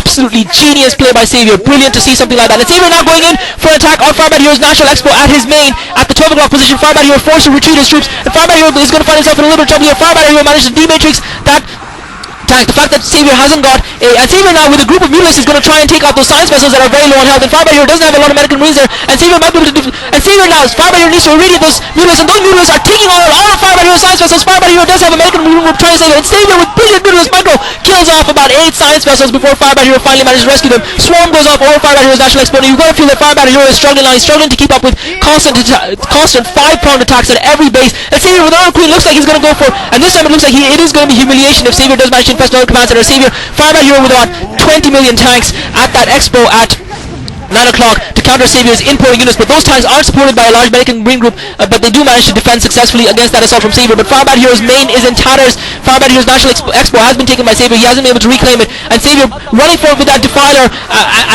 absolutely genius play by sAviOr. Brilliant to see something like that. And sAviOr now going in for an attack on FirebatHero's National Expo at his main at the 12 o'clock position. FirebatHero forced to retreat his troops, and FirebatHero is going to find himself in a little bit of trouble here. FirebatHero manages to dematrix that tank. The fact that sAviOr hasn't got and sAviOr now with a group of mutalisks is going to try and take out those science vessels that are very low on health, and FirebatHero doesn't have a lot of medical marines there, and sAviOr might be able to and sAviOr now, FirebatHero needs to irradiate those mutalisks, and those mutalisks are taking on all of FirebatHero's science vessels. FirebatHero does have a medical marine group trying to save it, and sAviOr with brilliant mutalisk micro kills off about 8 science vessels before FirebatHero finally manages to rescue them. Swarm goes off over FirebatHero's National Expo, and you've got to feel that FirebatHero is struggling now. He's struggling to keep up with constant 5-pronged attacks at every base, and sAviOr with another queen looks like he's going to go for, and this time it looks like it is going to be humiliation if sAviOr does manage to infest another command center. FirebatHero with about 20 million tanks at that expo at 9 o'clock to counter sAviOr's importing units, but those tanks aren't supported by a large medical marine group, but they do manage to defend successfully against that assault from sAviOr. But FirebatHero's main is in tatters. FirebatHero's National Expo has been taken by sAviOr. He hasn't been able to reclaim it, and sAviOr running forward with that defiler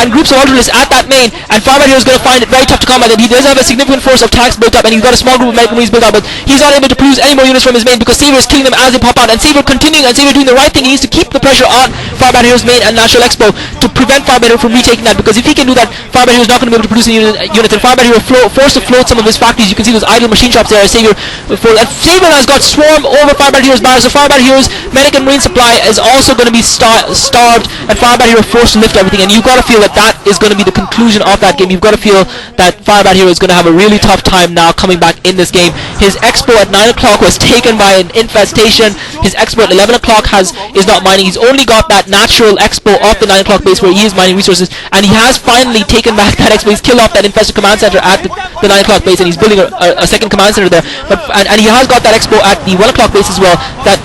and groups of ultralists at that main, and FirebatHero is going to find it very tough to combat them. He does have a significant force of tanks built up, and he's got a small group of medical marines built up, but he's not able to produce any more units from his main because sAviOr is killing them as they pop out, and sAviOr continuing, and sAviOr doing the right thing. He needs to keep the pressure on FirebatHero's main and National Expo to prevent FirebatHero from retaking that, because if he can do that, FirebatHero is not going to be able to produce any units, and FirebatHero forced to float some of his factories. You can see those idle machine shops there. sAviOr has got swarm over FirebatHero's barracks, so FirebatHero's medic and marine supply is also going to be starved, and FirebatHero forced to lift everything, and you've got to feel that that is going to be the conclusion of that game. You've got to feel that FirebatHero is going to have a really tough time now coming back in this game. His expo at 9 o'clock was taken by an infestation. His expo at 11 o'clock is not mining. He's only got that natural expo off the 9 o'clock base where he is mining resources, and he has finally taken back that expo. He's killed off that infested command center at the 9 o'clock base, and he's building a second command center there. And he has got that expo at the 1 o'clock base as well that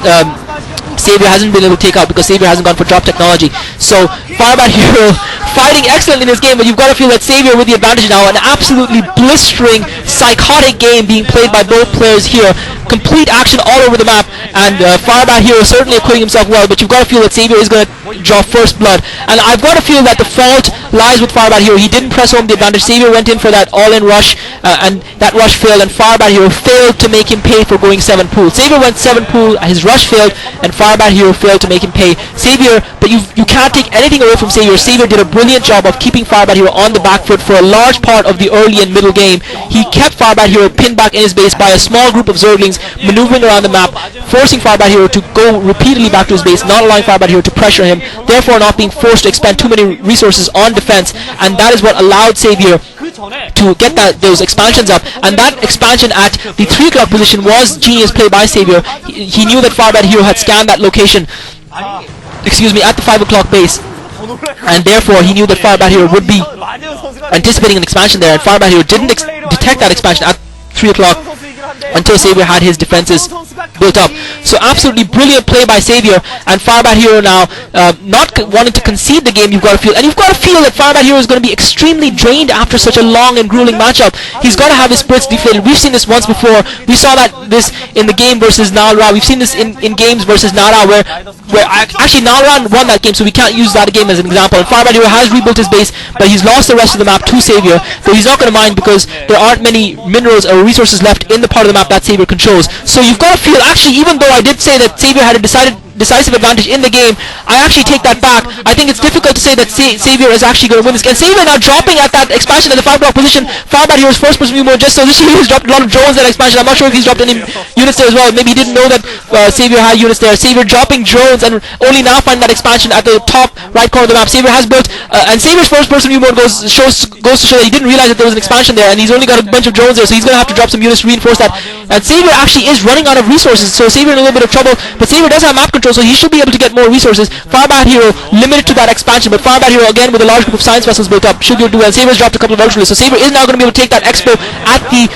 sAviOr hasn't been able to take out because sAviOr hasn't gone for drop technology. So FirebatHero fighting excellent in this game, but you've got to feel that sAviOr with the advantage now. An absolutely blistering, psychotic game being played by both players here. Complete action all over the map, and FirebatHero certainly acquitting himself well, but you've got to feel that sAviOr is going to draw first blood, and I've got to feel that the fault lies with FirebatHero. He didn't press home the advantage. sAviOr went in for that all-in rush, and that rush failed, and FirebatHero failed to make him pay for going 7 pool. sAviOr went 7 pool, his rush failed, and FirebatHero failed to make him pay. sAviOr, but you can't take anything away from sAviOr. sAviOr did a brilliant job of keeping FirebatHero on the back foot for a large part of the early and middle game. He kept FirebatHero pinned back in his base by a small group of Zerglings maneuvering around the map, forcing FirebatHero to go repeatedly back to his base, not allowing FirebatHero to pressure him, therefore not being forced to expend too many resources on defense, and that is what allowed sAviOr to get those expansions up. And that expansion at the 3 o'clock position was genius play by sAviOr. He knew that FirebatHero had scanned that location, at the 5 o'clock base, and therefore he knew that FirebatHero would be anticipating an expansion there, and FirebatHero didn't detect that expansion at 3 o'clock until sAviOr had his defenses built up. So absolutely brilliant play by sAviOr, and FirebatHero now not wanting to concede the game. You've got to feel that FirebatHero is going to be extremely drained after such a long and grueling matchup. He's got to have his spirits deflated. We've seen this once before. We saw this in the game versus Nalra. We've seen this in games versus Nara where actually Nalra won that game, so we can't use that game as an example. And FirebatHero has rebuilt his base, but he's lost the rest of the map to sAviOr, but he's not going to mind because there aren't many minerals or resources left in the part of the map that sAviOr controls. So you've got to feel, actually, even though I did say that sAviOr had a decisive advantage in the game, I actually take that back. I think it's difficult to say that sAviOr is actually going to win this game. sAviOr now dropping at that expansion at the 5 o'clock position. FirebatHero's first person view mode, just so this year he's dropped a lot of drones at that expansion. I'm not sure if he's dropped any units there as well. Maybe he didn't know that sAviOr had units there. sAviOr dropping drones and only now finding that expansion at the top right corner of the map. sAviOr has built, and sAviOr's first person view mode goes to show that he didn't realize that there was an expansion there, and he's only got a bunch of drones there, so he's going to have to drop some units to reinforce that. And sAviOr actually is running out of resources, so sAviOr in a little bit of trouble, but sAviOr does have map control, so he should be able to get more resources. FirebatHero limited to that expansion, but FirebatHero again with a large group of science vessels built up should be able to do well. sAviOr's dropped a couple of ultralists, so sAviOr is now going to be able to take that expo at the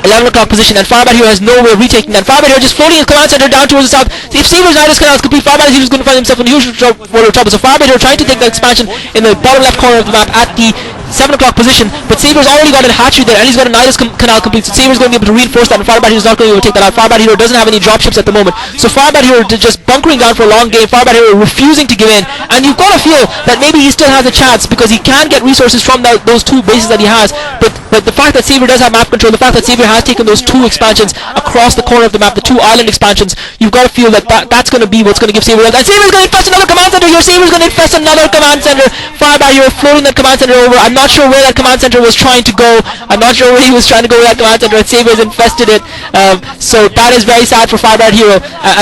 11 o'clock position, and FirebatHero has no way of retaking that. FirebatHero just floating his command center down towards the south. If sAviOr's Nidus canal is complete, FirebatHero is going to find himself in huge trouble. So FirebatHero trying to take that expansion in the bottom left corner of the map at the 7 o'clock position, but sAviOr's already got a hatchery there, and he's got a Nidus canal complete, so sAviOr's going to be able to reinforce that, and FirebatHero's not going to be able to take that out. FirebatHero doesn't have any dropships at the moment, so FirebatHero just bunkering down for a long game, FirebatHero refusing to give in, and you've got to feel that maybe he still has a chance because he can get resources from those 2 bases that he has, but But the fact that sAviOr does have map control, the fact that sAviOr has taken those 2 expansions across the corner of the map, the 2 island expansions, you've got to feel that that's going to be what's going to give sAviOr. And sAviOr's going to infest another command center here. sAviOr's going to infest another command center. FirebatHero floating that command center over. I'm not sure where that command center was trying to go. I'm not sure where he was trying to go with that command center, and sAviOr's infested it. So that is very sad for FirebatHero.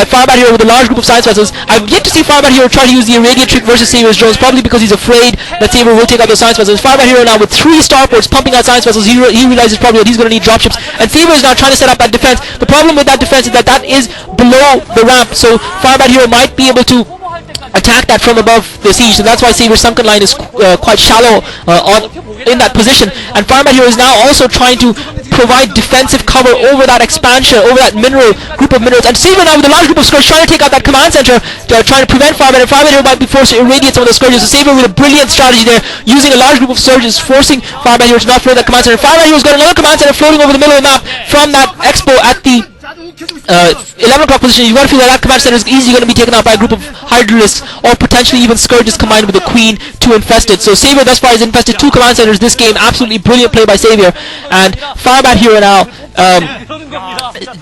FirebatHero with a large group of science vessels. I've yet to see FirebatHero try to use the irradiate trick versus sAviOr's drones, probably because he's afraid that sAviOr will take out those science vessels. FirebatHero now with 3 starports pumping out science vessels. He realizes probably that he's going to need dropships, and sAviOr is now trying to set up that defense. The problem with that defense is that that is below the ramp, so FirebatHero might be able to attack that from above the siege, so that's why sAviOr's sunken line is quite shallow in that position. And FirebatHero is now also trying to provide defensive cover over that expansion, over that group of minerals. And sAviOr now with a large group of scourge trying to take out that command center, trying to prevent FirebatHero. FirebatHero might be forced to irradiate some of those scourges. So sAviOr with a brilliant strategy there, using a large group of surges, forcing FirebatHero to not float that command center. FirebatHero's got another command center floating over the middle of the map from that expo at the 11 o'clock position. You've got to feel that command center is easily going to be taken out by a group of hydralisks or potentially even scourges combined with the queen to infest it. So sAviOr thus far has infested 2 command centers this game. Absolutely brilliant play by sAviOr. And FirebatHero now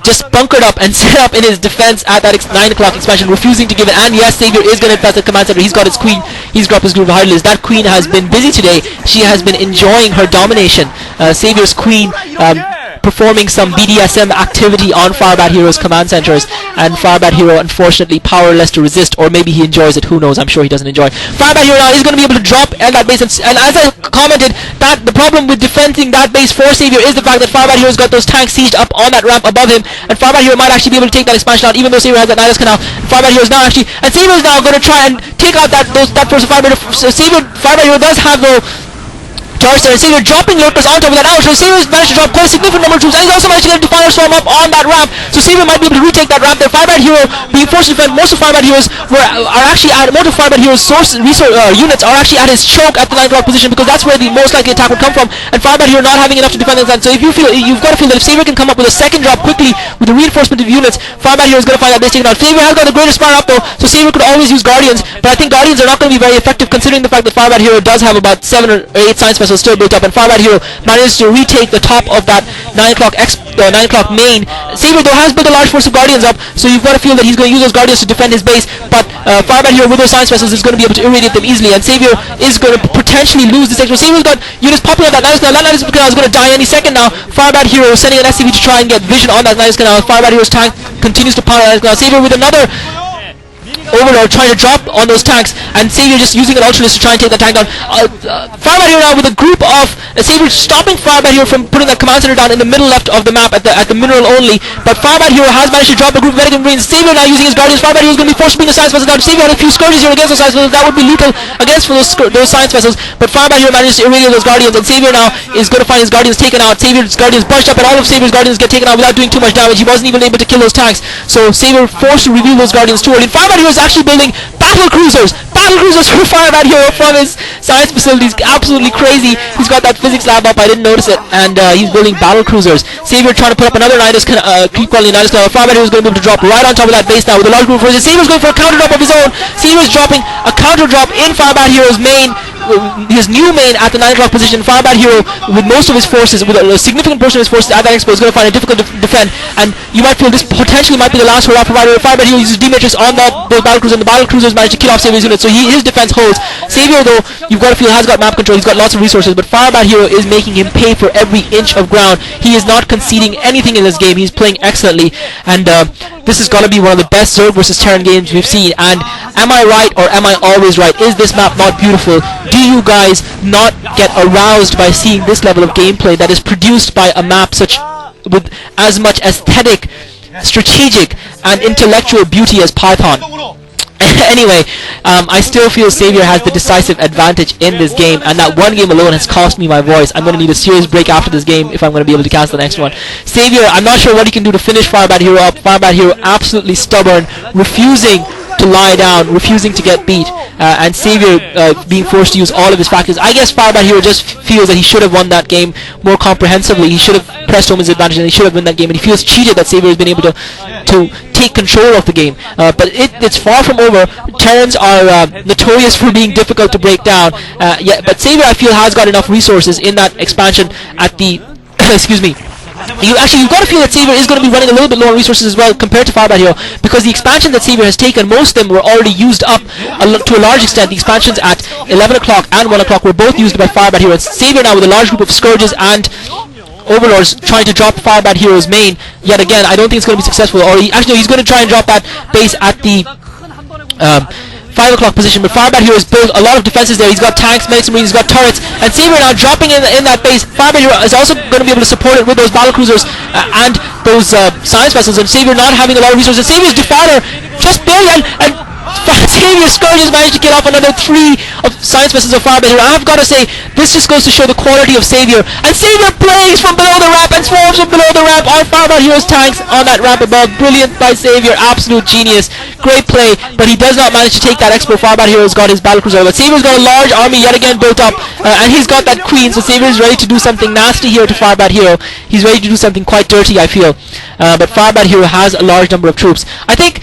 just bunkered up and set up in his defense at that 9 o'clock expansion, refusing to give it. And yes, sAviOr is going to infest the command center. He's got his queen. He's dropped his group of hydralisks. That queen has been busy today. She has been enjoying her domination. sAviOr's queen performing some BDSM activity on FirebatHero's command centers, and FirebatHero unfortunately powerless to resist, or maybe he enjoys it, who knows. I'm sure he doesn't enjoy it. FirebatHero now is going to be able to drop at that base, and as I commented, that the problem with defending that base for sAviOr is the fact that FirebatHero's got those tanks sieged up on that ramp above him, and FirebatHero might actually be able to take that expansion out, even though sAviOr has that Nihilus canal. FirebatHero is now actually, and sAviOr is now going to try and take out that force of FirebatHero. So FirebatHero does have though charge there, and sAviOr dropping lurkers on top of that. Now, so sAviOr's managed to drop quite a significant number of troops, and he's also managed to get a Defiler Swarm up on that ramp, so sAviOr might be able to retake that ramp there. FirebatHero being forced to defend. Most of FirebatHero's units are actually at his choke at the 9 o'clock position, because that's where the most likely attack would come from, and FirebatHero not having enough to defend this land. So if you feel, you've got to feel that if sAviOr can come up with a second drop quickly with the reinforcement of units, FirebatHero is going to find that base taken out. sAviOr has got the greatest fire up though, so sAviOr could always use Guardians, but I think Guardians are not going to be very effective considering the fact that FirebatHero does have about 7 or 8 science vessels still built up, and FirebatHero managed to retake the top of that 9 o'clock main. sAviOr though has built a large force of Guardians up, so you've got to feel that he's going to use those Guardians to defend his base, but FirebatHero with those science vessels is going to be able to irradiate them easily, and sAviOr is going to potentially lose this section. sAviOr's got units popping out that Nihilus canal. That Nihilus canal is going to die any second now. FirebatHero is sending an SCV to try and get vision on that Nihilus canal. FirebatHero's tank continues to pound that Nihilus canal. sAviOr with another Overlord trying to drop on those tanks, and sAviOr just using an Ultralist to try and take that tank down. FirebatHero now with a group of sAviOr stopping FirebatHero from putting that command center down in the middle left of the map at the mineral only, but FirebatHero has managed to drop a group of Medic Marines. sAviOr now using his Guardians. FirebatHero is going to be forced to bring the science vessels down. sAviOr had a few scourges here against those science vessels. That would be lethal against those science vessels, but FirebatHero managed to irradiate those Guardians, and sAviOr now is going to find his Guardians taken out. sAviOr's Guardians bunched up, and all of sAviOr's Guardians get taken out without doing too much damage. He wasn't even able to kill those tanks, so sAviOr forced to reveal those Guardians too early. FirebatHero is actually building battle cruisers for FirebatHero from his science facilities. Absolutely crazy. He's got that physics lab up, I didn't notice it, and he's building battle cruisers. sAviOr trying to put up another Nihilus keep quality Nihilus canal. FirebatHero is going to be able to drop right on top of that base now with a large group of forces. sAviOr's going for a counter drop of his own. sAviOr's dropping a counter drop in FirebatHero's main, his new main at the 9 o'clock position. FirebatHero with most of his forces, with a significant portion of his forces at that expo, is going to find it difficult to defend, and you might feel this potentially might be the last hurrah for FirebatHero. Uses D-Matrix on those battle cruisers, and the battle cruisers manage to kill off sAviOr's units, so his defense holds. sAviOr though, you've got to feel, has got map control, he's got lots of resources, but FirebatHero is making him pay for every inch of ground. He is not conceding anything in this game. He's playing excellently, and this is going to be one of the best Zerg versus Terran games we've seen. And am I right, or am I always right? Is this map not beautiful? Do you guys not get aroused by seeing this level of gameplay that is produced by a map with as much aesthetic, strategic, and intellectual beauty as Python? Anyway, I still feel sAviOr has the decisive advantage in this game, and that one game alone has cost me my voice. I'm going to need a serious break after this game if I'm going to be able to cast the next one. sAviOr, I'm not sure what he can do to finish FirebatHero up. FirebatHero absolutely stubborn, refusing to lie down, refusing to get beat, and sAviOr being forced to use all of his factors. I guess FirebatHero just feels that he should have won that game more comprehensively. He should have pressed home his advantage, and he should have won that game, and he feels cheated that sAviOr has been able to take take control of the game. But it's far from over. Terrans are notorious for being difficult to break down. Yeah, but sAviOr, I feel, has got enough resources in that expansion at the excuse me. You've got to feel that sAviOr is going to be running a little bit lower resources as well compared to FirebatHero, because the expansion that sAviOr has taken, most of them were already used up to a large extent. The expansions at 11 o'clock and 1 o'clock were both used by FirebatHero. And sAviOr now with a large group of Scourges and Overlords trying to drop FirebatHero's main yet again. I don't think it's going to be successful. Or he's going to try and drop that base at the 5 o'clock position, but FirebatHero has built a lot of defenses there. He's got tanks, medics, marines, he's got turrets, and sAviOr now dropping in that base. FirebatHero is also going to be able to support it with those battlecruisers and those science vessels, and sAviOr not having a lot of resources. sAviOr's defiler just barely, and sAviOr Scourges managed to get off another 3 of science vessels of FirebatHero. I've got to say, this just goes to show the quality of sAviOr. And sAviOr plays from below the ramp and swarms from below the ramp on FirebatHero's tanks on that ramp above. Brilliant by sAviOr, absolute genius. Great play, but he does not manage to take that expo. FirebatHero's got his battlecruiser, but sAviOr's got a large army yet again built up, and he's got that queen, so sAviOr is ready to do something nasty here to FirebatHero. He's ready to do something quite dirty, I feel. But FirebatHero has a large number of troops. I think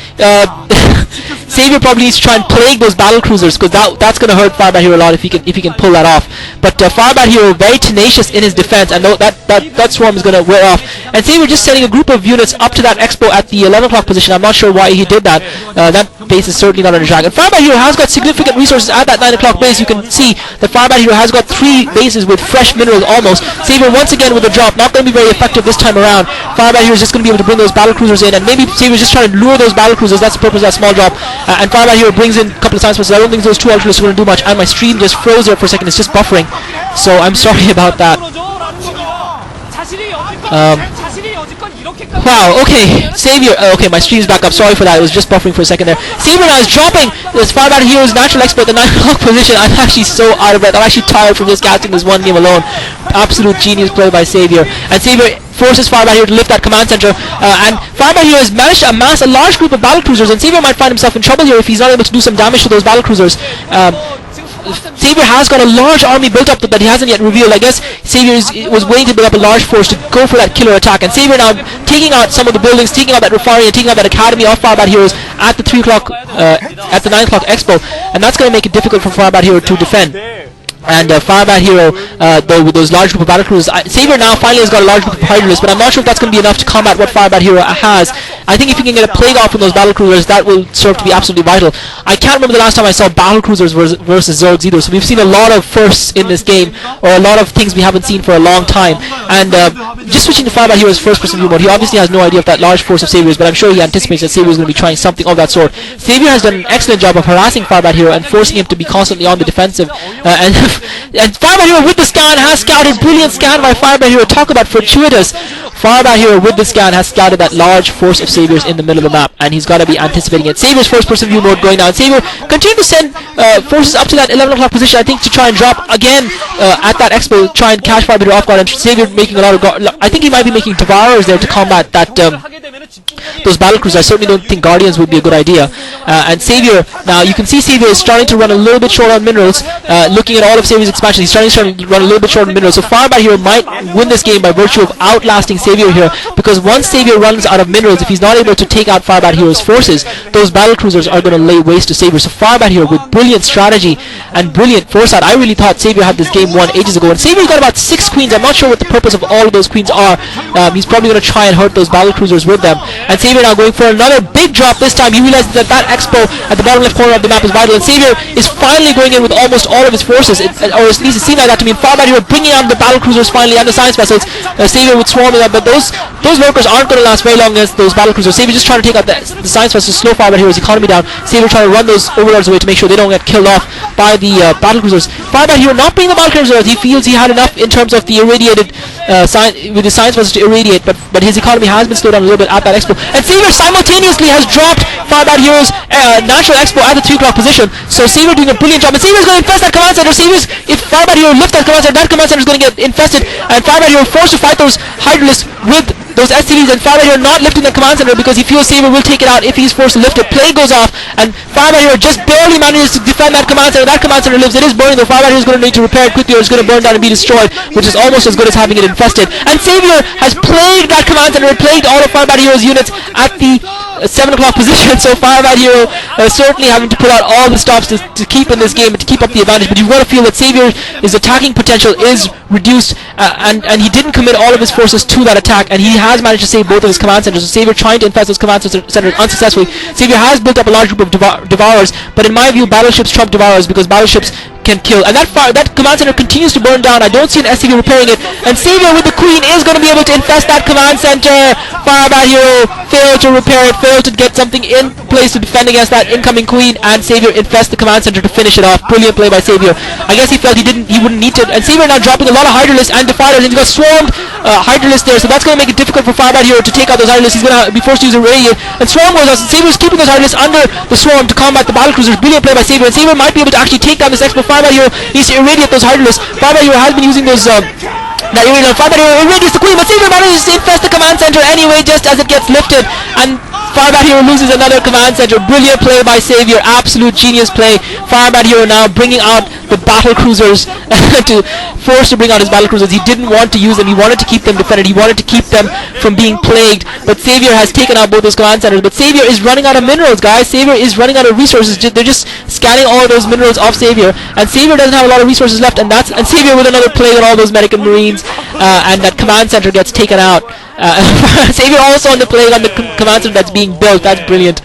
sAviOr probably needs to try and plague those battlecruisers, because that's going to hurt FirebatHero a lot if he can pull that off. But FirebatHero very tenacious in his defense, and that swarm is going to wear off. And sAviOr just sending a group of units up to that expo at the 11 o'clock position. I'm not sure why he did that. That base is certainly not under attack. And FirebatHero has got significant resources at that 9 o'clock base. You can see that FirebatHero has got 3 bases with fresh minerals almost. sAviOr once again with a drop, not going to be very effective this time around. FirebatHero is just going to be able to bring those battlecruisers in, and maybe sAviOr is just trying to lure those battlecruisers. That's the purpose of that small drop. And FirebatHero brings in a couple of science vessels. I don't think those 2 ultralists are going to do much, and my stream just froze there for a second. It's just buffering, so I'm sorry about that. Wow, okay, sAviOr, okay, my stream's back up, sorry for that, it was just buffering for a second there. sAviOr now is dropping this FirebatHero's natural expert at the 9 o'clock position. I'm actually so out of breath, I'm actually tired from just casting this one game alone. Absolute genius play by sAviOr. And sAviOr forces FirebatHero to lift that command center, and FirebatHero has managed to amass a large group of battlecruisers, and sAviOr might find himself in trouble here if he's not able to do some damage to those battlecruisers. sAviOr has got a large army built up that he hasn't yet revealed. I guess sAviOr was waiting to build up a large force to go for that killer attack, and sAviOr now taking out some of the buildings, taking out that refinery, and taking out that academy of FirebatHeroes at the 3 o'clock, at the 9 o'clock expo, and that's going to make it difficult for FirebatHero to defend. And FirebatHero, though, with those large group of battlecruisers, sAviOr now finally has got a large group of hydralists, but I'm not sure if that's going to be enough to combat what FirebatHero has. I think if he can get a plague off from those battlecruisers, that will serve to be absolutely vital. I can't remember the last time I saw battlecruisers versus Zergs either, so we've seen a lot of firsts in this game, or a lot of things we haven't seen for a long time. And just switching to FirebatHero's first-person view mode, he obviously has no idea of that large force of sAviOr's, but I'm sure he anticipates that sAviOr is going to be trying something of that sort. sAviOr has done an excellent job of harassing FirebatHero and forcing him to be constantly on the defensive, and FirebatHero with the scan has scouted. Brilliant scan by FirebatHero. Talk about fortuitous. FirebatHero with the scan has scouted that large force of sAviOr's in the middle of the map, and he's got to be anticipating it. sAviOr's first-person view mode going down. sAviOr continue to send forces up to that 11 o'clock position, I think, to try and drop again at that expo, try and catch FirebatHero off guard. And sAviOr making a lot of I think he might be making Devourers there to combat that those battlecruisers. I certainly don't think Guardians would be a good idea. And sAviOr, now you can see sAviOr is starting to run a little bit short on minerals. Looking at all of sAviOr's expansion, he's starting to run a little bit short on minerals. So FirebatHero might win this game by virtue of outlasting sAviOr here, because once sAviOr runs out of minerals, if he's not able to take out FirebatHero's forces, those battlecruisers are going to lay waste to sAviOr. So FirebatHero with brilliant strategy and brilliant foresight. I really thought sAviOr had this game won ages ago, and sAviOr's got about 6 queens. I'm not sure what the purpose of all of those queens are. He's probably going to try and hurt those battlecruisers with them. And sAviOr now going for another big drop this time. He realizes that that expo at the bottom left corner of the map is vital, and sAviOr is finally going in with almost all of his forces, or at least it seems like that to me. And FirebatHero bringing out the battlecruisers finally and the science vessels. sAviOr with swarming up, but those lurkers aren't going to last very long against those battlecruisers. sAviOr just trying to take out the science vessels, slow FirebatHero's economy down. sAviOr trying to run those overlords away to make sure they don't get killed off by the battlecruisers. FirebatHero not being the battlecruisers, he feels he had enough in terms of the irradiated with the science vessels to irradiate, but his economy has been slowed down a little bit at that expo. And sAviOr simultaneously has dropped FirebatHero's natural expo at the 3 o'clock position. So sAviOr doing a brilliant job, and sAviOr is going to infest that command center. If FirebatHero lifts that command center is going to get infested, and FirebatHero forced to fight those hydralists with those SCVs, and FirebatHero not lifting the command center because he feels sAviOr will take it out if he's forced to lift it. Plague goes off, and FirebatHero just barely manages to defend that command center. That command center lives. It is burning though. FirebatHero is going to need to repair it quickly, or it's going to burn down and be destroyed, which is almost as good as having it infested. And sAviOr has plagued that command center. It plagued all of FirebatHero's units at the 7 o'clock position. So FirebatHero certainly having to pull out all the stops to keep in this game and to keep up the advantage. But you've got to feel that sAviOr's attacking potential is reduced, and he didn't commit all of his forces to that attack, and he has managed to save both of his command centers. So sAviOr trying to infest those command centers unsuccessfully. sAviOr has built up a large group of devourers, but in my view battleships trump devourers because battleships can kill, and that command center continues to burn down. I don't see an SCV repairing it, and sAviOr with the queen is going to be able to infest that command center. FirebatHero failed to repair it, failed to get something in place to defend against that incoming queen, and sAviOr infests the command center to finish it off. Brilliant play by sAviOr. I guess he felt he wouldn't need to, and sAviOr now dropping a lot of Hydralisks and defilers, and he's got swarmed Hydralisks there, so that's going to make it difficult for FirebatHero to take out those Hydralisks. He's going to be forced to use a radiant, and swarm goes out, and sAviOr's keeping those Hydralisks under the swarm to combat the battlecruisers. Brilliant play by sAviOr, and sAviOr might be able to actually take down this Expo. FirebatHero needs to irradiate those Hydralisks. FirebatHero has been using those that irradiate. FirebatHero irradiates the queen, but sAviOr manages to infest the command center anyway just as it gets lifted, and FirebatHero loses another command center. Brilliant play by sAviOr, absolute genius play. FirebatHero now bringing out the battle cruisers forced to bring out his battle cruisers. He didn't want to use them. He wanted to keep them defended. He wanted to keep them from being plagued. But sAviOr has taken out both those command centers. But sAviOr is running out of minerals, guys. sAviOr is running out of resources. They're just scanning all of those minerals off sAviOr, and sAviOr doesn't have a lot of resources left. And sAviOr with another plague on all those medic and marines, and that command center gets taken out. sAviOr also on the plague on the command center that's being built. That's brilliant.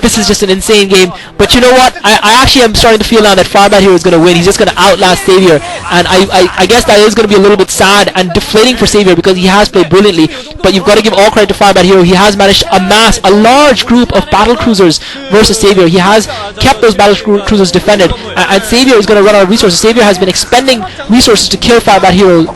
This is just an insane game. But you know what? I actually am starting to feel now that FirebatHero is going to win. He's just going to outlast sAviOr, and I guess that is going to be a little bit sad and deflating for sAviOr because he has played brilliantly. But you've got to give all credit to FirebatHero. He has managed to amass a large group of battle cruisers versus sAviOr. He has kept those battle cruisers defended, and sAviOr is going to run out of resources. sAviOr has been expending resources to kill FirebatHero's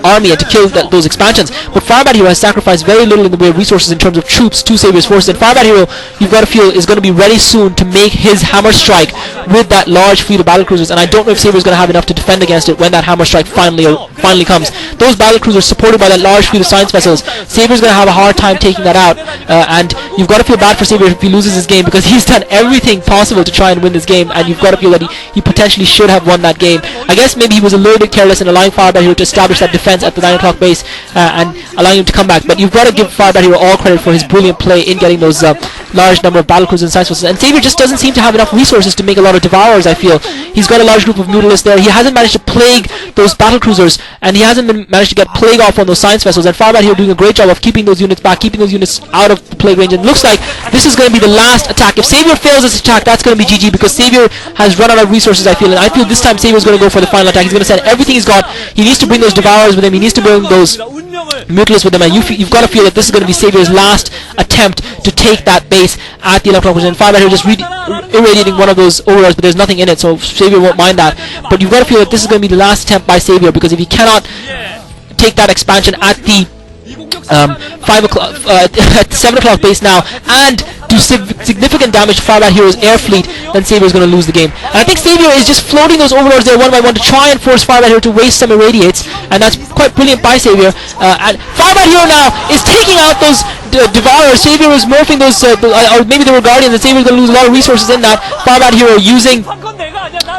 army and to kill those expansions, but FirebatHero has sacrificed very little in the way of resources in terms of troops to sAviOr's forces, and FirebatHero, you've got to feel, is going to be ready soon to make his hammer strike with that large fleet of battlecruisers, and I don't know if sAviOr is going to have enough to defend against it when that hammer strike finally comes. Those battlecruisers supported by that large fleet of science vessels, sAviOr is going to have a hard time taking that out, and you've got to feel bad for sAviOr if he loses his game because he's done everything possible to try and win this game, and you've got to feel that he potentially should have won that game. I guess maybe he was a little bit careless in allowing FirebatHero to establish that defense at the 9 o'clock base and allowing him to come back, but you've got to give FirebatHero all credit for his brilliant play in getting those large number of battlecruisers and science vessels, and sAviOr just doesn't seem to have enough resources to make a lot of devourers. I feel he's got a large group of mutalisks there. He hasn't managed to plague those battlecruisers, and he hasn't managed to get plague off on those science vessels, and FirebatHero doing a great job of keeping those units back, keeping those units out of the plague range. And it looks like this is going to be the last attack. If sAviOr fails this attack, that's going to be GG because sAviOr has run out of resources, I feel, and I feel this time sAviOr is going to go for the final attack. He's going to send everything he's got. He needs to bring those devourers with him. He needs to bring those mutalisks with him, and you've got to feel that this is going to be sAviOr's last attempt to take that base at the 11 o'clock position. FirebatHero just irradiating one of those overlords, but there's nothing in it, so sAviOr won't mind that. But you've got to feel that this is going to be the last attempt by sAviOr, because if he cannot take that expansion at the 5 o'clock, at 7 o'clock base now, and do significant damage to FirebatHero's air fleet, then sAviOr is going to lose the game. And I think sAviOr is just floating those overlords there one by one to try and force FirebatHero to waste some irradiates, and that's quite brilliant by sAviOr. And FirebatHero now is taking out those devourers. sAviOr is morphing those, or maybe they were guardians, and sAviOr is going to lose a lot of resources in that. FirebatHero using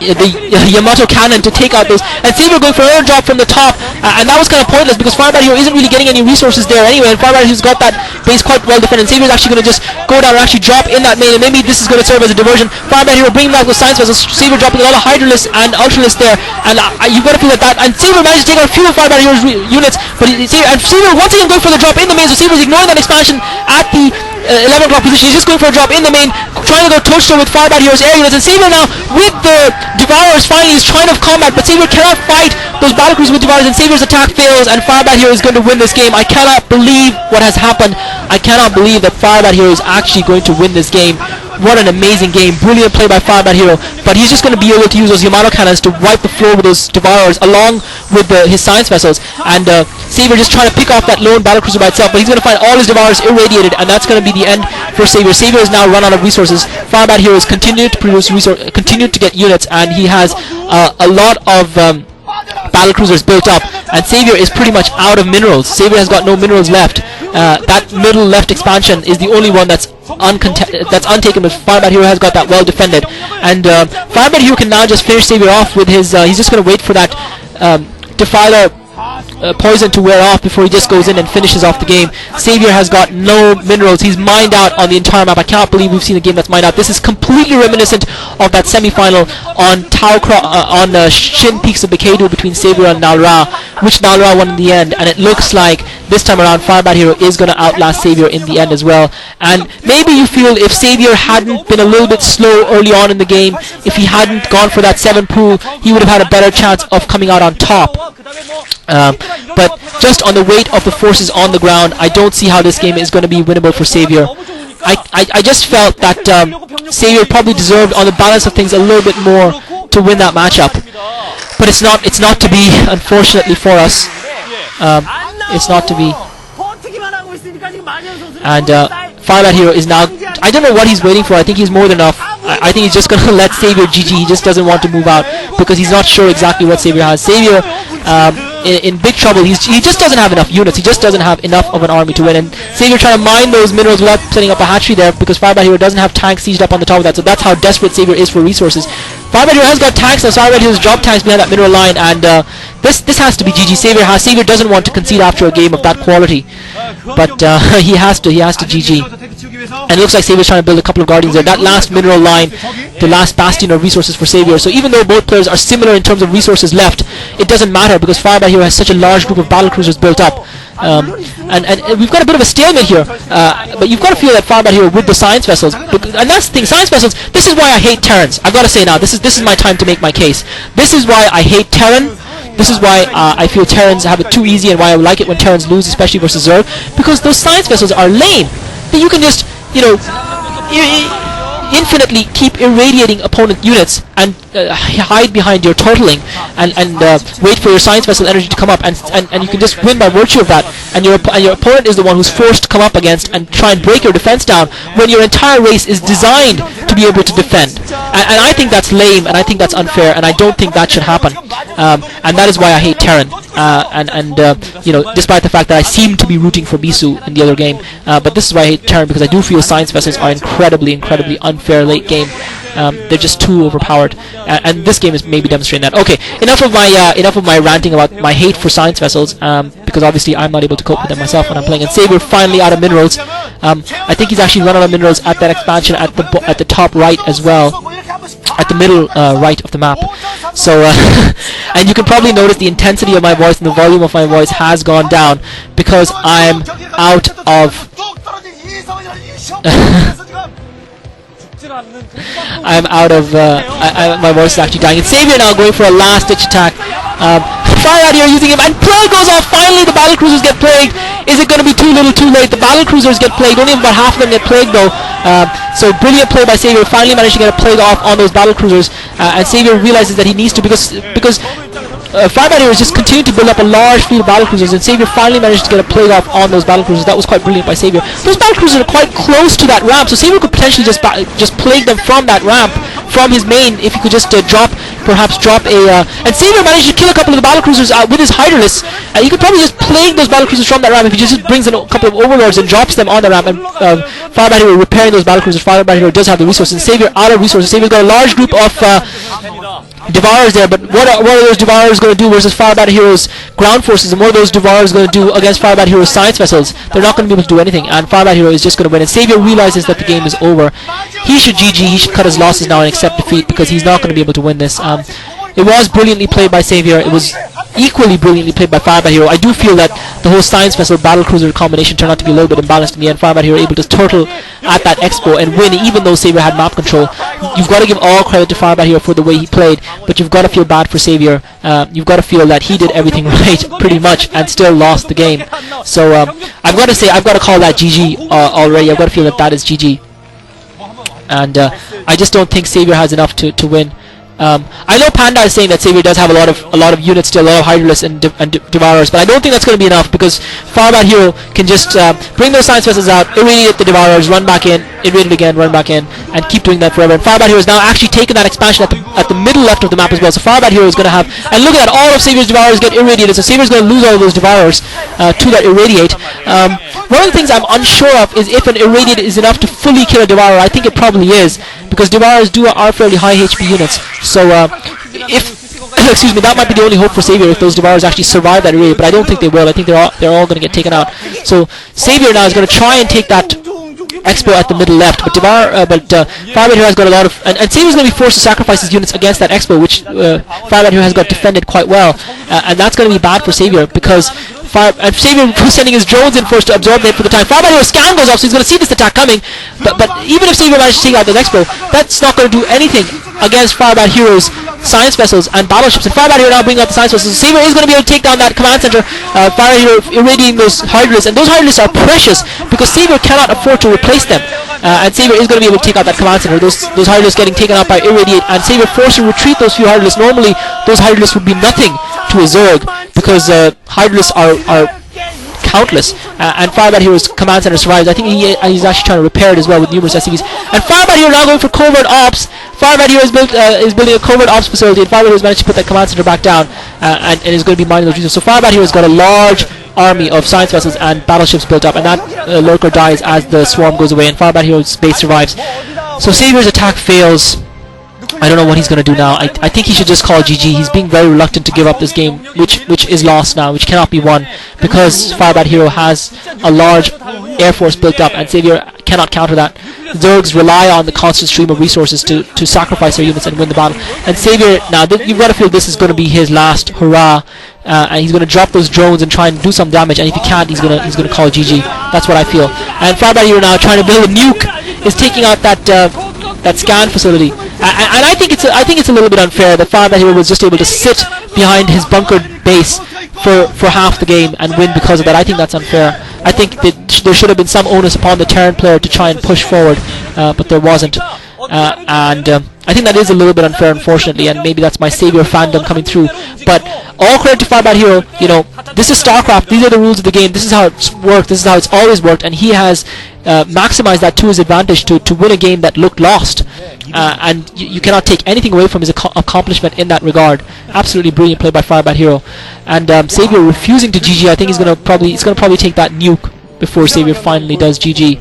the Yamato cannon to take out those, and sAviOr going for an airdrop from the top, and that was kind of pointless because FirebatHero isn't really getting any resources there anyway, and FirebatHero's got that base quite well defended, and sAviOr is actually going to just go down and actually drop in that main, and maybe this is going to serve as a diversion. FirebatHero bringing back those science vessels, sAviOr dropping a lot of Hydralisks and Ultralisks there, and you've got to feel that, and sAviOr managed to take out a few of FirebatHero's units, but sAviOr once again going for the drop in the main, so sAviOr is ignoring that expansion at the 11 o'clock position. He's just going for a drop in the main, trying to go toe-to-toe with FirebatHero's air units, and sAviOr now with the devourers finally is trying to combat, but sAviOr cannot fight those battlecruisers with devourers, and sAviOr's attack fails, and FirebatHero is going to win this game. I cannot believe what has happened. I cannot believe that FirebatHero is actually going to win this game. What an amazing game. Brilliant play by FirebatHero, but he's just going to be able to use those Yamato cannons to wipe the floor with those devourers along with his science vessels, and sAviOr just trying to pick off that lone battlecruiser by itself, but he's going to find all his devourers irradiated, and that's going to be the end for sAviOr. sAviOr has now run out of resources. FirebatHero has continued to produce continued to get units, and he has a lot of battlecruisers built up, and sAviOr is pretty much out of minerals. sAviOr has got no minerals left. That middle left expansion is the only one that's untaken, but FirebatHero has got that well defended, and FirebatHero can now just finish sAviOr off with his. He's just going to wait for that Defiler poison to wear off before he just goes in and finishes off the game. sAviOr has got no minerals. He's mined out on the entire map. I cannot believe we've seen a game that's mined out. This is completely reminiscent of that semi-final on Shin Peaks of Bekedu between sAviOr and Nalra, which Nalra won in the end, and it looks like this time around FirebatHero is going to outlast sAviOr in the end as well. And maybe you feel if sAviOr hadn't been a little bit slow early on in the game, if he hadn't gone for that 7 pool, he would have had a better chance of coming out on top. But just on the weight of the forces on the ground, I don't see how this game is going to be winnable for sAviOr. I just felt that sAviOr probably deserved, on the balance of things, a little bit more to win that matchup. But it's not to be, unfortunately for us. It's not to be. And FirebatHero is now, I don't know what he's waiting for. I think he's more than enough. I think he's just going to let sAviOr GG. He just doesn't want to move out because he's not sure exactly what sAviOr has. sAviOr in big trouble. He just doesn't have enough units. He just doesn't have enough of an army to win. And sAviOr trying to mine those minerals without setting up a hatchery there because FirebatHero doesn't have tanks sieged up on the top of that. So that's how desperate sAviOr is for resources. FirebatHero has got tanks now. FirebatHero's dropped tanks behind that mineral line, and this has to be GG. sAviOr doesn't want to concede after a game of that quality, but he has to GG. And it looks like sAviOr's trying to build a couple of guardians there. That last mineral line, the last bastion of resources for sAviOr. So even though both players are similar in terms of resources left, it doesn't matter because FirebatHero has such a large group of battlecruisers built up. And we've got a bit of a stalemate here, but you've got to feel that FirebatHero with the science vessels, and that's the thing, science vessels, this is why I hate Terrans. I've got to say now, this is my time to make my case. This is why I hate Terran. This is why I feel Terrans have it too easy, and why I like it when Terrans lose, especially versus Zerg, because those science vessels are lame. That you can just, infinitely keep irradiating opponent units and hide behind your turtling and wait for your science vessel energy to come up, and you can just win by virtue of that, and your opponent is the one who's forced to come up against and try and break your defense down when your entire race is designed to be able to defend. And I think that's lame, and I think that's unfair, and I don't think that should happen. And that is why I hate Terran. Despite the fact that I seem to be rooting for Bisu in the other game, but this is why I hate Terran, because I do feel science vessels are incredibly unfair late game. They're just too overpowered, and this game is maybe demonstrating that. Okay, enough of my ranting about my hate for science vessels, because obviously I'm not able to cope with them myself when I'm playing. And sAviOr finally out of minerals. I think he's actually run out of minerals at that expansion at the top right as well, at the middle right of the map. So and you can probably notice the intensity of my voice and the volume of my voice has gone down because I'm out of my voice is actually dying. It's sAviOr now going for a last ditch attack. FirebatHero using him, and Plague goes off. Finally the battlecruisers get plagued. Is it going to be too little too late? The battlecruisers get plagued. Only about half of them get plagued though. So brilliant play by sAviOr. Finally managed to get a plague off on those battlecruisers, and sAviOr realizes that he needs to, because FirebatHero is just continuing to build up a large fleet of battlecruisers, and sAviOr finally managed to get a plague off on those battlecruisers. That was quite brilliant by sAviOr. Those battlecruisers are quite close to that ramp, so sAviOr could potentially just plague them from that ramp, from his main, if he could just perhaps drop a... and sAviOr managed to kill a couple of the battlecruisers with his Hydralisk. He could probably just plague those battlecruisers from that ramp if he just brings in a couple of overlords and drops them on the ramp, and FirebatHero repairing those battlecruisers. FirebatHero does have the resources, and sAviOr out of resources. sAviOr's got a large group of Devourers there, but what are those Devourers going to do versus FirebatHero's ground forces, and what are those Devourers going to do against FirebatHero's science vessels? They're not going to be able to do anything, and FirebatHero is just going to win, and sAviOr realizes that the game is over. He should GG, he should cut his losses now and accept defeat, because he's not going to be able to win this. It was brilliantly played by sAviOr. It was equally brilliantly played by FirebatHero. I do feel that the whole science vessel battlecruiser combination turned out to be a little bit imbalanced in the end. FirebatHero able to turtle at that expo and win, even though sAviOr had map control. You've got to give all credit to FirebatHero for the way he played, but you've got to feel bad for sAviOr. You've got to feel that he did everything right, pretty much, and still lost the game. So I've got to say, I've got to call that GG already. I've got to feel that is GG. And I just don't think sAviOr has enough to win. I know Panda is saying that sAviOr does have a lot of units still, a lot of Hydralists and Devourers, but I don't think that's going to be enough because FirebatHero can just bring those Science Vessels out, irradiate the Devourers, run back in, irradiate again, run back in, and keep doing that forever. And FirebatHero has now actually taken that expansion at the middle left of the map as well. So FirebatHero is going to have, and look at that, all of sAviOr's Devourers get irradiated. So sAviOr is going to lose all of those Devourers to that irradiate. One of the things I'm unsure of is if an irradiate is enough to fully kill a Devourer. I think it probably is, because Devourers are fairly high HP units. So if excuse me, that might be the only hope for sAviOr if those Devourers actually survive that irradiate, but I don't think they will. I think they're all going to get taken out. So sAviOr now is going to try and take that Expo at the middle left, but FirebatHero has got a lot of, and sAviOr is going to be forced to sacrifice his units against that Expo, which FirebatHero has got defended quite well, and that's going to be bad for sAviOr because sAviOr was sending his drones in first to absorb them for the time. FirebatHero's scan goes off, so he's going to see this attack coming, but even if sAviOr manages to take out the Expo, that's not going to do anything against FirebatHero's Science Vessels and battleships, and FirebatHero now bringing out the Science Vessels. So sAviOr is going to be able to take down that command center, FirebatHero irradiating those Hydralists, and those Hydralists are precious because sAviOr cannot afford to replace them, and sAviOr is going to be able to take out that command center. Those Hydralists getting taken out by irradiate, and sAviOr forced to retreat those few Hydralists. Normally those Hydralists would be nothing to a Zerg because Hydralists are countless, and FirebatHero's command center survives. I think he's actually trying to repair it as well with numerous SCVs. And FirebatHero now going for covert ops. FirebatHero is building a covert ops facility, and FirebatHero has managed to put that command center back down, and is going to be mining those resources. So FirebatHero has got a large army of Science Vessels and battleships built up, and that lurker dies as the swarm goes away, and FirebatHero's base survives. So sAviOr's attack fails. I don't know what he's going to do now. I think he should just call GG. He's being very reluctant to give up this game, which is lost now, which cannot be won, because FirebatHero has a large air force built up, and sAviOr cannot counter that. Zergs rely on the constant stream of resources to sacrifice their units and win the battle. And sAviOr, now, you've got to feel this is going to be his last hurrah, and he's going to drop those drones and try and do some damage, and if he can't, he's going to call GG. That's what I feel. And FirebatHero now trying to build a nuke is taking out that scan facility, and I think it's a little bit unfair that FirebatHero was just able to sit behind his bunkered base for half the game and win because of that. I think that's unfair. I think that there should have been some onus upon the Terran player to try and push forward, but there wasn't. I think that is a little bit unfair, unfortunately, and maybe that's my sAviOr fandom coming through. But all credit to FirebatHero. You know, this is StarCraft. These are the rules of the game. This is how it's worked. This is how it's always worked, and he has maximized that to his advantage to win a game that looked lost. And you cannot take anything away from his accomplishment in that regard. Absolutely brilliant play by FirebatHero. And sAviOr refusing to GG. I think he's going to probably take that nuke before sAviOr finally does GG.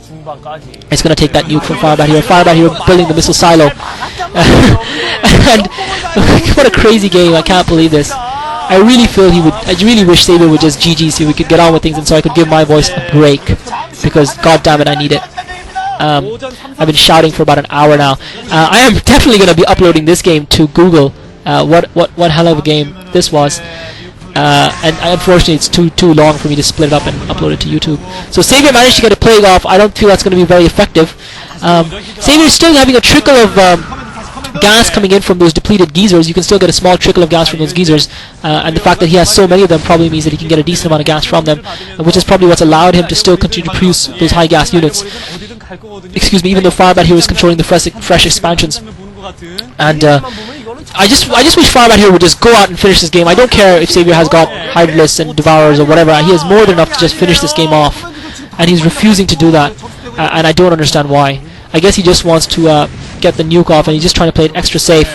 It's going to take that nuke from FirebatHero. FirebatHero building the missile silo. And what a crazy game. I can't believe this. I really wish sAviOr would just GG so we could get on with things, and so I could give my voice a break, because god damn it, I need it. I've been shouting for about an hour now. I am definitely going to be uploading this game to Google. What hell of a game this was. And unfortunately it's too long for me to split it up and upload it to YouTube. So sAviOr managed to get a Plague off. I don't feel that's going to be very effective. sAviOr is still having a trickle of gas coming in from those depleted geezers. You can still get a small trickle of gas from those geezers, and the fact that he has so many of them probably means that he can get a decent amount of gas from them, which is probably what's allowed him to still continue to produce those high gas units. Excuse me, even though FirebatHero is controlling the fresh expansions. And I just wish FirebatHero would just go out and finish this game. I don't care if sAviOr has got Hydralists and Devourers or whatever. He has more than enough to just finish this game off, and he's refusing to do that, and I don't understand why. I guess he just wants to get the nuke off, and he's just trying to play it extra safe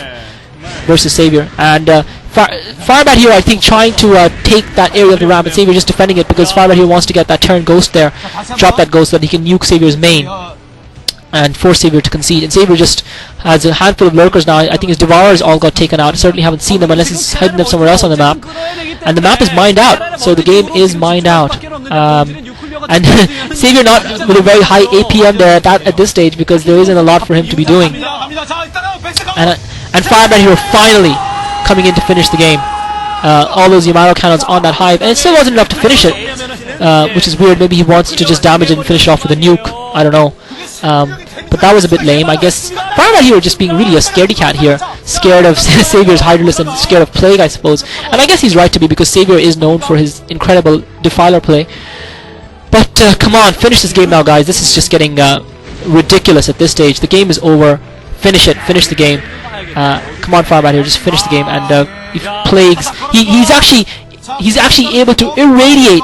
versus sAviOr. And FirebatHero, I think, trying to take that area of the ramp, and sAviOr just defending it because FirebatHero wants to get that Terran Ghost there, drop that Ghost so that he can nuke sAviOr's main and force sAviOr to concede. And sAviOr just has a handful of lurkers now. I think his Devourers all got taken out. I certainly haven't seen them unless he's hiding them somewhere else on the map. And the map is mined out, so the game is mined out. And sAviOr not with a very high APM there at this stage, because there isn't a lot for him to be doing. And FirebatHero finally coming in to finish the game. All those Yamato cannons on that hive, and it still wasn't enough to finish it, which is weird. Maybe he wants to just damage it and finish it off with a nuke. I don't know. But that was a bit lame. I guess FirebatHero just being really a scaredy cat here, scared of sAviOr's Hydralisk and scared of Plague, I suppose. And I guess he's right to be, because sAviOr is known for his incredible Defiler play. But come on, finish this game now, guys. This is just getting ridiculous at this stage. The game is over. Finish it. Finish the game. Come on, FirebatHero, just finish the game. And if Plagues, he's actually able to irradiate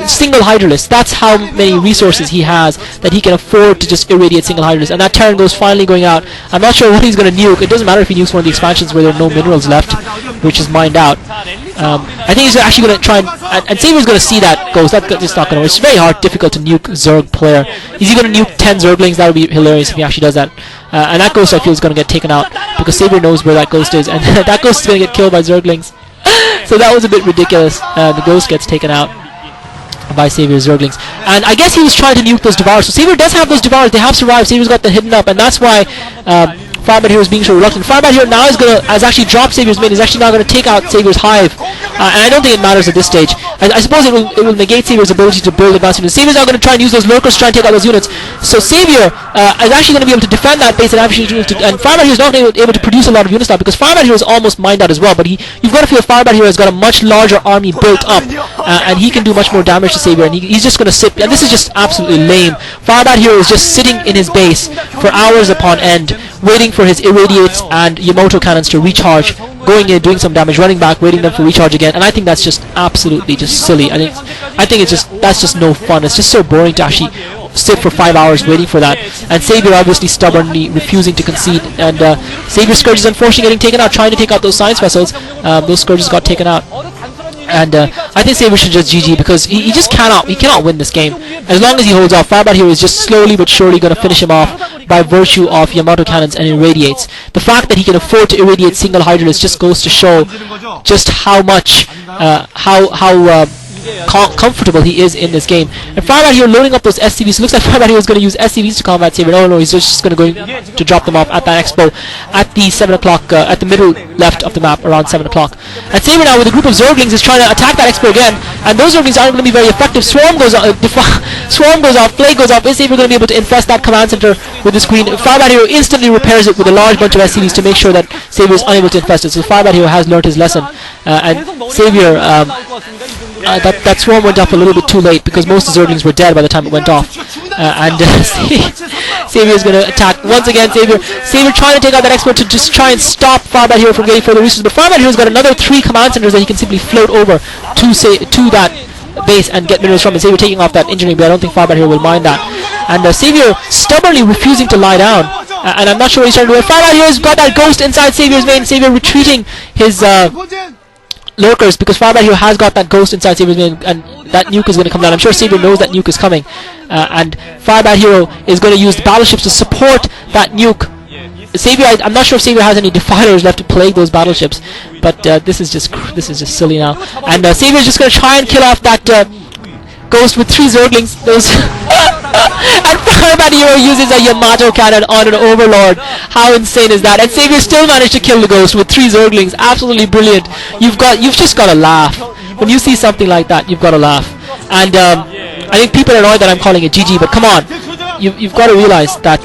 single Hydralisk. That's how many resources he has that he can afford to just irradiate single Hydralisk. And that Terran goes finally going out. I'm not sure what he's going to nuke. It doesn't matter if he nukes one of the expansions where there are no minerals left, which is mined out. I think he's actually going to try and sAviOr's going to see that Ghost. That's just not going to work. It's very difficult to nuke Zerg player. Is he going to nuke 10 Zerglings? That would be hilarious if he actually does that. And that Ghost I feel is going to get taken out because sAviOr knows where that Ghost is, and that Ghost is going to get killed by Zerglings. So that was a bit ridiculous. The Ghost gets taken out by sAviOr's Zerglings. And I guess he was trying to nuke those Devours. So sAviOr does have those Devours. They have survived. sAviOr's got them hidden up. And that's why FirebatHero is being so reluctant. FirebatHero now has actually dropped sAviOr's main. He's actually now going to take out sAviOr's Hive. And I don't think it matters at this stage. I suppose it will negate sAviOr's ability to build advanced units. sAviOr's now going to try and use those Lurkers to try and take out those units. So sAviOr is actually going to be able to defend that base, and FirebatHero is not able to produce a lot of units now because FirebatHero is almost mined out as well. But you've got to feel FirebatHero has got a much larger army built up, and he can do much more damage to sAviOr. And he's just going to sit. And this is just absolutely lame. FirebatHero is just sitting in his base for hours upon end, waiting for his irradiates and Yamato cannons to recharge, going in, doing some damage, running back, waiting them for recharge again. And I think that's just absolutely just silly. I think that's just no fun. It's just so boring to actually sit for 5 hours waiting for that. And sAviOr obviously stubbornly refusing to concede. And sAviOr's Scourge is unfortunately getting taken out, trying to take out those science vessels. Those Scourges got taken out. And I think sAviOr should just GG because he just cannot win this game. As long as he holds off, FirebatHero is just slowly but surely going to finish him off by virtue of Yamato cannons and irradiates. The fact that he can afford to irradiate single Hydralisk just goes to show just how much comfortable he is in this game. And FirebatHero loading up those SCVs. Looks like FirebatHero is going to use SCVs to combat sAviOr. No, he's just going to drop them off at that expo at the 7 o'clock, at the middle left of the map, around 7 o'clock. And sAviOr now with a group of Zerglings is trying to attack that expo again, and those Zerglings aren't going to be very effective. Swarm goes off, Plague goes off. Is sAviOr going to be able to infest that command center with the screen? FirebatHero instantly repairs it with a large bunch of SCVs to make sure that sAviOr is unable to infest it. So FirebatHero has learned his lesson, and sAviOr that swarm went off a little bit too late because most of the Zerglings were dead by the time it went off. sAviOr is going to attack once again. sAviOr trying to take out that expert to just try and stop FirebatHero from getting further resources. But FirebatHero's got another 3 command centers that he can simply float over to that base and get minerals from. And sAviOr taking off that engineering, but I don't think FirebatHero will mind that. And sAviOr stubbornly refusing to lie down. And I'm not sure what he's trying to do. FirebatHero's got that Ghost inside sAviOr's main. sAviOr retreating his Lurkers because FirebatHero has got that Ghost inside sAviOr's main, and that nuke is going to come down. I'm sure sAviOr knows that nuke is coming, and FirebatHero is going to use the battleships to support that nuke. I'm not sure if sAviOr has any defilers left to plague those battleships, but this is just silly now. And sAviOr is just going to try and kill off that Ghost with 3 Zerglings. And FirebatHero uses a Yamato cannon on an Overlord. How insane is that? And sAviOr still managed to kill the Ghost with 3 Zerglings. Absolutely brilliant. You've just got to laugh when you see something like that. You've got to laugh. And I think people are annoyed that I'm calling it GG, but come on, you've got to realize that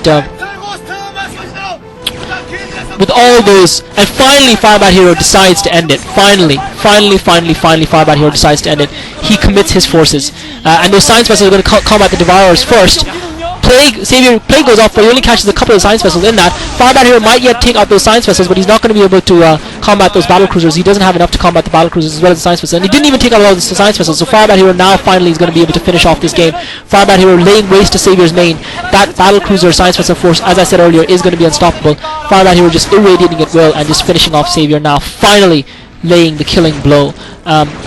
with all those, and finally FirebatHero decides to end it. Finally FirebatHero decides to end it. He commits his forces, and those science vessels are going to combat the Devourers first. Plague goes off, but he only catches a couple of science vessels in that. FirebatHero might yet take out those science vessels, but he's not going to be able to combat those battle cruisers. He doesn't have enough to combat the battle cruisers as well as the science vessels, and he didn't even take out all the science vessels. So FirebatHero now finally is going to be able to finish off this game. FirebatHero laying waste to sAviOr's main. That battle cruiser science vessel force, as I said earlier, is going to be unstoppable. FirebatHero just irradiating it well and just finishing off sAviOr now, finally laying the killing blow.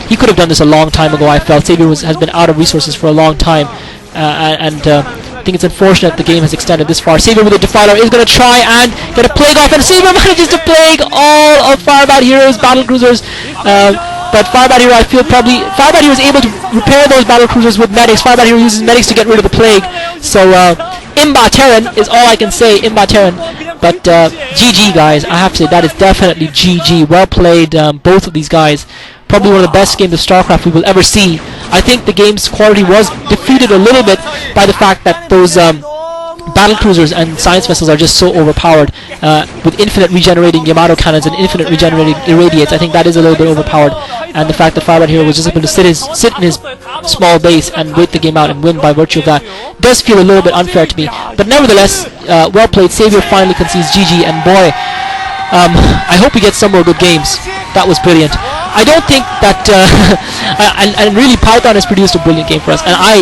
He could have done this a long time ago, I felt. sAviOr has been out of resources for a long time, I think it's unfortunate the game has extended this far. sAviOr with a Defiler is going to try and get a Plague off, and sAviOr manages to plague all of FirebatHero's battle cruisers. But FirebatHero, I feel FirebatHero is able to repair those battle cruisers with medics. FirebatHero uses medics to get rid of the Plague. So Imba Terran is all I can say. Imba Terran. But GG, guys. I have to say that is definitely GG. Well played, both of these guys. Probably one of the best games of StarCraft we will ever see. I think the game's quality was defeated a little bit by the fact that those battle cruisers and science vessels are just so overpowered. With infinite regenerating Yamato cannons and infinite regenerating irradiates, I think that is a little bit overpowered. And the fact that FirebatHero was just able to sit in his small base and wait the game out and win by virtue of that does feel a little bit unfair to me. But nevertheless, well played. sAviOr finally concedes GG, and boy, I hope we get some more good games. That was brilliant. I don't think that and really Python has produced a brilliant game for us, and I